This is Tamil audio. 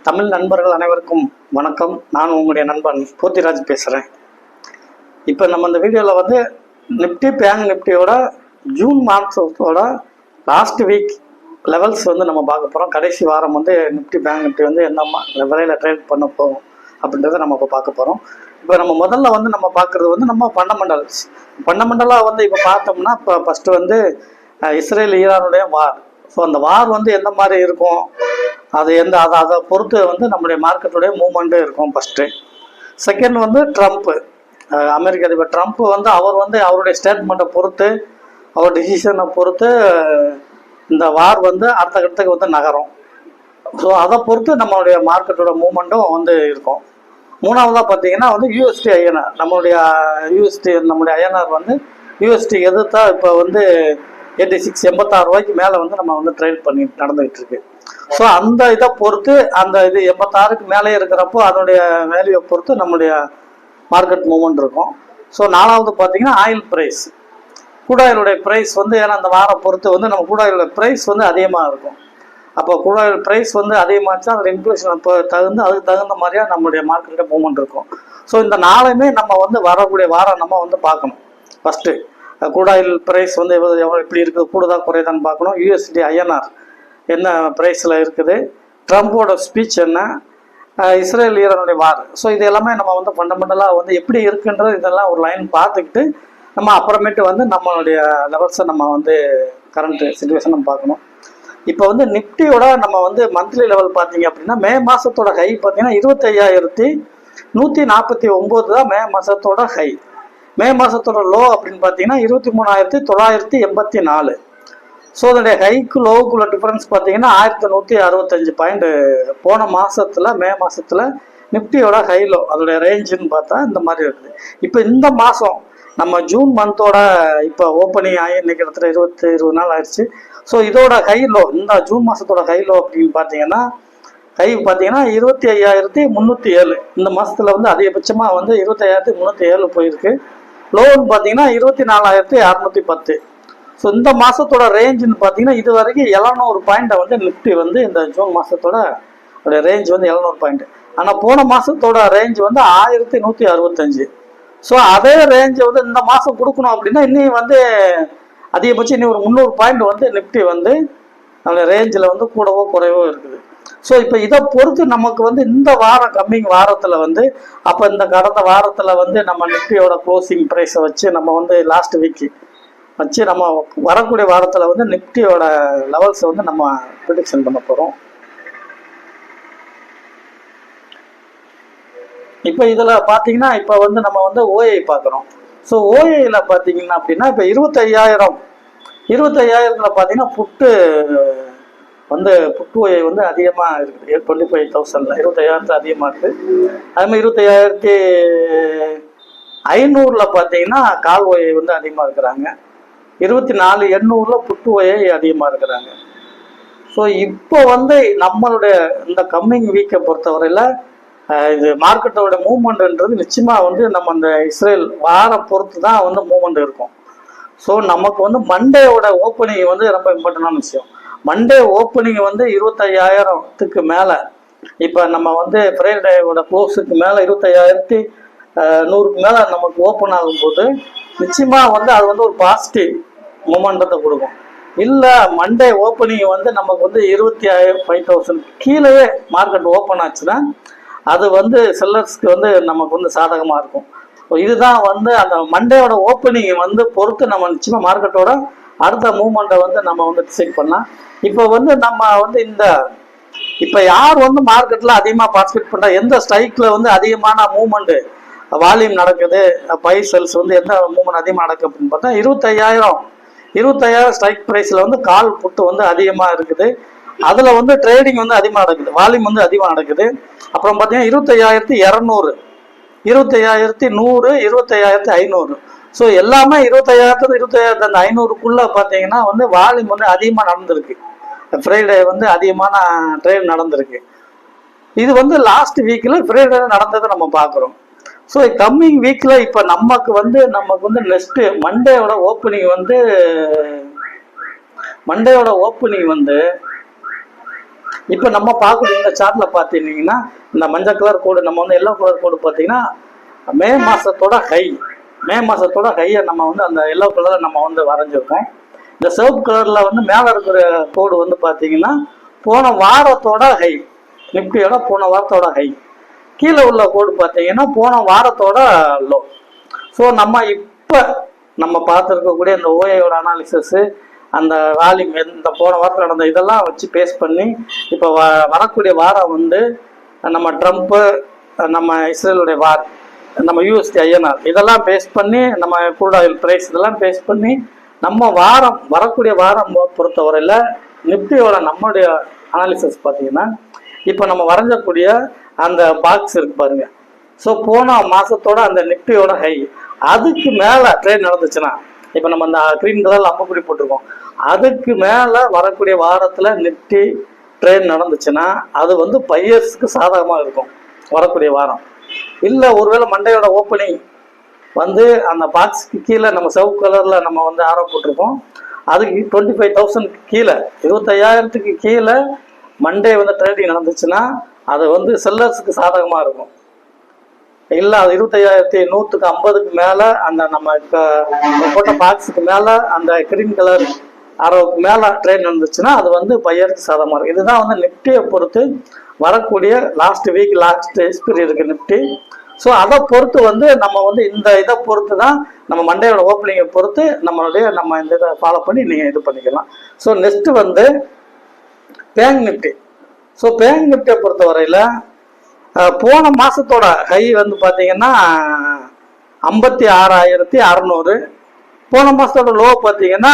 தமிழ் நண்பர்கள் அனைவருக்கும் வணக்கம். நான் உங்களுடைய நண்பன் போத்திராஜ் பேசுகிறேன். இப்போ நம்ம இந்த வீடியோவில் வந்து நிஃப்டி பேங்க் நிஃப்டியோட ஜூன் மாதத்தோட லாஸ்ட் வீக் லெவல்ஸ் வந்து நம்ம பார்க்க போகிறோம். கடைசி வாரம் வந்து நிஃப்டி பேங்க் நிஃப்டி வந்து என்ன விலையில் ட்ரேட் பண்ண போகும் அப்படின்றத நம்ம இப்போ பார்க்க போகிறோம். இப்போ நம்ம முதல்ல வந்து நம்ம பார்க்குறது வந்து நம்ம ஃபண்டமெண்டலாக வந்து இப்போ பார்த்தோம்னா இப்போ ஃபஸ்ட்டு வந்து இஸ்ரேல் ஈரானுடைய வார். ஸோ அந்த வார் வந்து எந்த மாதிரி இருக்கும், அது அதை பொறுத்து வந்து நம்முடைய மார்க்கெட்டுடைய மூவ்மெண்ட்டு இருக்கும் ஃபஸ்ட்டு. செகண்ட் வந்து ட்ரம்ப்பு, அமெரிக்க அதிபர் ட்ரம்ப் வந்து அவருடைய ஸ்டேட்மெண்ட்டை பொறுத்து, அவர் டிசிஷனை பொறுத்து இந்த வார் வந்து அடுத்த கட்டத்துக்கு வந்து நகரும். ஸோ அதை பொறுத்து நம்மளுடைய மார்க்கெட்டோட மூவ்மெண்ட்டும் வந்து இருக்கும். மூணாவதாக பார்த்தீங்கன்னா வந்து யூஎஸ்டி ஐஎன்ஆர், நம்மளுடைய ஐஎன்ஆர் வந்து யூஎஸ்டி எதிர்த்தா இப்போ வந்து 86 ரூபாய்க்கு மேலே வந்து நம்ம வந்து ட்ரேட் பண்ணி நடந்துகிட்டு இருக்கு. ஸோ அந்த இதை பொறுத்து, அந்த இது 86க்கு மேலே இருக்கிறப்போ அதனுடைய வேல்யூவை பொறுத்து நம்முடைய மார்க்கெட் மூவ்மெண்ட் இருக்கும். ஸோ நாலாவது பார்த்தீங்கன்னா ஆயில் ப்ரைஸ், கூடாயிலுடைய ப்ரைஸ் வந்து, ஏன்னா அந்த வாரம் பொறுத்து வந்து நம்ம கூடாயிலுடைய ப்ரைஸ் வந்து அதிகமாக இருக்கும். அப்போ கூடாயில் ப்ரைஸ் வந்து அதிகமாச்சா அது இன்ஃப்ளேஷன் இப்போ அதுக்கு தகுந்த மாதிரியாக நம்மளுடைய மார்க்கெட்டில் மூவ்மெண்ட் இருக்கும். ஸோ இந்த நாளையுமே நம்ம வந்து வரக்கூடிய வாரம் நம்ம வந்து பார்க்கணும். ஃபஸ்ட்டு கூடாயில் ப்ரைஸ் வந்து எவ்வளோ எப்படி இருக்குது, கூடுதா குறையதான்னு பார்க்கணும். யூஎஸ்டி ஐஎன்ஆர் என்ன ப்ரைஸில் இருக்குது, ட்ரம்ப்போட ஸ்பீச் என்ன, இஸ்ரேல் ஈரானுடைய வார். ஸோ இது எல்லாமே நம்ம வந்து ஃபண்டமெண்டலாக வந்து எப்படி இருக்குன்றது இதெல்லாம் ஒரு லைன் பார்த்துக்கிட்டு நம்ம அப்புறமேட்டு வந்து நம்மளுடைய லெவல்ஸை நம்ம வந்து கரண்ட் சுச்சுவேஷன் நம்ம பார்க்கணும். இப்போ வந்து நிஃப்டியோட நம்ம வந்து மந்த்லி லெவல் பார்த்தீங்க அப்படின்னா மே மாதத்தோட ஹை பார்த்தீங்கன்னா 25,149 தான் மே மாதத்தோட ஹை. மே மாதத்தோட லோ அப்படின்னு பார்த்தீங்கன்னா 23,984. ஸோ அதனுடைய ஹைக்கு லோவுக்குள்ள டிஃப்ரென்ஸ் பார்த்தீங்கன்னா 1,165 பாயிண்ட். போன மாதத்தில் மே மாதத்தில் நிஃப்டியோட ஹை லோ அதோடைய ரேஞ்சுன்னு பார்த்தா இந்த மாதிரி இருக்குது. இப்போ இந்த மாதம் நம்ம ஜூன் மந்தோட இப்போ ஓப்பனிங் ஆகி இன்னைக்கு இடத்துல 20 நாள் ஆயிடுச்சு. ஸோ இதோட ஹை லோ, இந்த ஜூன் மாதத்தோட ஹை லோ அப்படின்னு பார்த்தீங்கன்னா 25,307. இந்த மாதத்தில் வந்து அதிகபட்சமாக வந்து 25,307 போயிருக்கு. லோன்னு பார்த்தீங்கன்னா 24,610. ஸோ இந்த மாதத்தோட ரேஞ்சுன்னு பார்த்தீங்கன்னா இது வரைக்கும் 700 பாயிண்ட்டை வந்து நிஃப்டி வந்து இந்த ஜூன் மாதத்தோட ரேஞ்ச் வந்து 700 பாயிண்ட். ஆனால் போன மாதத்தோட ரேஞ்ச் வந்து 1,165. ஸோ அதே ரேஞ்சை வந்து இந்த மாதம் கொடுக்கணும் அப்படின்னா இன்னும் வந்து அதிகபட்சம் இன்னும் ஒரு 300 பாயிண்ட் வந்து நிஃப்டி வந்து அந்த ரேஞ்சில் வந்து கூடவோ குறைவோ இருக்குது. ஸோ இப்போ இதை பொறுத்து நமக்கு வந்து இந்த வாரம் கம்மிங் வாரத்தில் வந்து, அப்போ இந்த கடந்த வாரத்தில் வந்து நம்ம நிஃப்டியோட க்ளோசிங் ப்ரைஸை வச்சு நம்ம வந்து லாஸ்ட் வீக்கு வச்சு நம்ம வரக்கூடிய வாரத்தில் வந்து நிஃப்டியோட லெவல்ஸை வந்து நம்ம ப்ரிடிக்ஷன் பண்ண போகிறோம். இப்போ இதில் பார்த்தீங்கன்னா இப்போ வந்து நம்ம வந்து ஓஐ பார்க்குறோம். ஸோ ஓஐயில் பார்த்தீங்கன்னா அப்படின்னா இப்போ 25,000 பார்த்தீங்கன்னா புட்டு ஓஐ வந்து அதிகமாக இருக்குது. 25,000 25,000 அதிகமாக இருக்குது. அது மாதிரி 25,500 பார்த்தீங்கன்னா கால் ஓஐ வந்து அதிகமாக இருக்கிறாங்க. 24,800 புட்டு ஓஐ அதிகமாக இருக்கிறாங்க. ஸோ இப்போ வந்து நம்மளுடைய இந்த கம்மிங் வீக்கை பொறுத்தவரையில் இது மார்க்கெட்டோட மூவ்மெண்ட்ன்றது நிச்சயமாக வந்து நம்ம அந்த இஸ்ரேல் வார பொறுத்து தான் வந்து மூவ்மெண்ட் இருக்கும். ஸோ நமக்கு வந்து மண்டேவோட ஓப்பனிங் வந்து ரொம்ப இம்பார்ட்டண்டான விஷயம். மண்டே ஓப்பனிங் வந்து 25,000க்கு மேலே, இப்போ நம்ம வந்து ஃப்ரைடேவோட க்ளோஸுக்கு மேலே 25,100க்கு மேலே நமக்கு ஓப்பன் ஆகும்போது நிச்சயமாக வந்து அது வந்து ஒரு பாசிட்டிவ் மூமெண்டத்தை கொடுக்கும். இல்லை மண்டே ஓப்பனிங் வந்து நமக்கு வந்து 25,000 கீழே மார்க்கெட் ஓப்பன் ஆச்சுன்னா அது வந்து செல்லர்ஸ்க்கு வந்து நமக்கு வந்து சாதகமாக இருக்கும். இதுதான் வந்து அந்த மண்டேயோட ஓப்பனிங் வந்து பொறுத்து நம்ம நிச்சயமாக மார்க்கெட்டோட அடுத்த மூவ்மெண்ட்டை வந்து நம்ம வந்து டிசைட் பண்ணலாம். இப்போ வந்து நம்ம வந்து இப்போ யார் வந்து மார்க்கெட்டில் அதிகமாக பார்ட்டிசிபேட் பண்ணுறா, எந்த ஸ்ட்ரைக்கில் வந்து அதிகமான மூவ்மெண்ட்டு வால்யூம் நடக்குது, பை செல்ஸ் வந்து எந்த மூவ்மெண்ட் அதிகமாக நடக்குது அப்படின்னு பார்த்தா 25,000 ஸ்ட்ரைக் ப்ரைஸில் வந்து கால் புட்டு வந்து அதிகமாக இருக்குது. அதில் வந்து ட்ரேடிங் வந்து அதிகமாக நடக்குது, வால்யூம் வந்து அதிகமாக நடக்குது. அப்புறம் பார்த்தீங்கன்னா 25,200, 25,100, 25,500. ஸோ எல்லாமே 25,500க்குள்ள பார்த்தீங்கன்னா வந்து வால்யூம் வந்து அதிகமாக நடந்திருக்கு. ஃப்ரைடே வந்து அதிகமான ட்ரேட் நடந்திருக்கு. இது வந்து லாஸ்ட் வீக்கில் ஃப்ரைடே நடந்ததை நம்ம பார்க்குறோம். ஸோ கம்மிங் வீக்கில் இப்போ நமக்கு வந்து நெக்ஸ்ட்டு மண்டேயோட ஓப்பனிங் வந்து இப்போ நம்ம பார்க்கக்கூடிய இந்த சார்ட்ல பார்த்தீங்கன்னா இந்த மஞ்சள் கலர் கோடு, நம்ம வந்து எல்லோ கலர் கோடு பார்த்தீங்கன்னா மே மாசத்தோட ஹையை நம்ம வந்து அந்த எல்லோ கலரை நம்ம வந்து வரைஞ்சிருக்கோம். இந்த சிவப்பு கலர்ல வந்து மேலே இருக்கிற கோடு வந்து பார்த்தீங்கன்னா போன வாரத்தோட ஹை, நிப்டியோட போன வாரத்தோட ஹை. கீழே உள்ள கோடு பார்த்தீங்கன்னா போன வாரத்தோட லோ. ஸோ நம்ம இப்போ நம்ம பார்த்துருக்கக்கூடிய இந்த ஓஏயோட அனாலிசிஸ், அந்த வால்யூம், இந்த போன வாரத்தில் நடந்த இதெல்லாம் வச்சு பேஸ் பண்ணி இப்போ வரக்கூடிய வாரம் வந்து நம்ம ட்ரம்ப்பு, நம்ம இஸ்ரேலுடைய வார், நம்ம யூஎஸ்டி ஐஎன்ஆர் இதெல்லாம் பேஸ் பண்ணி, நம்ம க்ரூட் ஆயில் ப்ரைஸ் இதெல்லாம் பேஸ் பண்ணி நம்ம வரக்கூடிய வாரம் பொறுத்தவரையில் நிப்டியோட நம்மளுடைய அனாலிசிஸ் பார்த்தீங்கன்னா இப்போ நம்ம வரைஞ்சக்கூடிய அந்த பாக்ஸ் இருக்கு பாருங்க. ஸோ போன மாசத்தோட அந்த நிப்டியோட ஹை, அதுக்கு மேலே ட்ரேட் நடந்துச்சுன்னா, இப்போ நம்ம அந்த கிரீன் கலர்ல அம்புக்குறி போட்டிருக்கோம், அதுக்கு மேலே வரக்கூடிய வாரத்தில் நிப்டி ட்ரேட் நடந்துச்சுன்னா அது வந்து பையர்ஸுக்கு சாதகமாக இருக்கும் வரக்கூடிய வாரம். இல்லை ஒருவேளை மண்டையோட ஓப்பனிங் வந்து அந்த பாக்ஸுக்கு கீழே நம்ம சிவப்பு கலரில் நம்ம வந்து ஆரோ போட்டிருக்கோம், அதுக்கு 25,000 கீழே 25,000 கீழே மண்டே வந்து ட்ரேடிங் நடந்துச்சுன்னா அது வந்து செல்லர்ஸுக்கு சாதகமாக இருக்கும். இல்லை அது 25,150 மேலே அந்த நம்ம போட்ட பாக்ஸுக்கு மேலே அந்த கிரீன் கலர் ஆரோவுக்கு மேலே ட்ரேட் நடந்துச்சுன்னா அது வந்து பையருக்கு சாதகமாக இருக்கும். இதுதான் வந்து நிப்டியை பொறுத்து வரக்கூடிய லாஸ்ட் எக்ஸ்பீரி இருக்கு நிப்டி. ஸோ அதை பொறுத்து வந்து நம்ம வந்து இந்த இதை பொறுத்து தான் நம்ம மண்டையோட ஓப்பனிங்கை பொறுத்து நம்ம இந்த இதை ஃபாலோ பண்ணி நீங்கள் இது பண்ணிக்கலாம். ஸோ நெக்ஸ்ட் வந்து பேங்க் நிப்டி. ஸோ பேங்க் நிப்டியை பொறுத்த வரையில் போன மாதத்தோட ஹை வந்து பார்த்தீங்கன்னா 56,600, போன மாதத்தோட லோ பார்த்தீங்கன்னா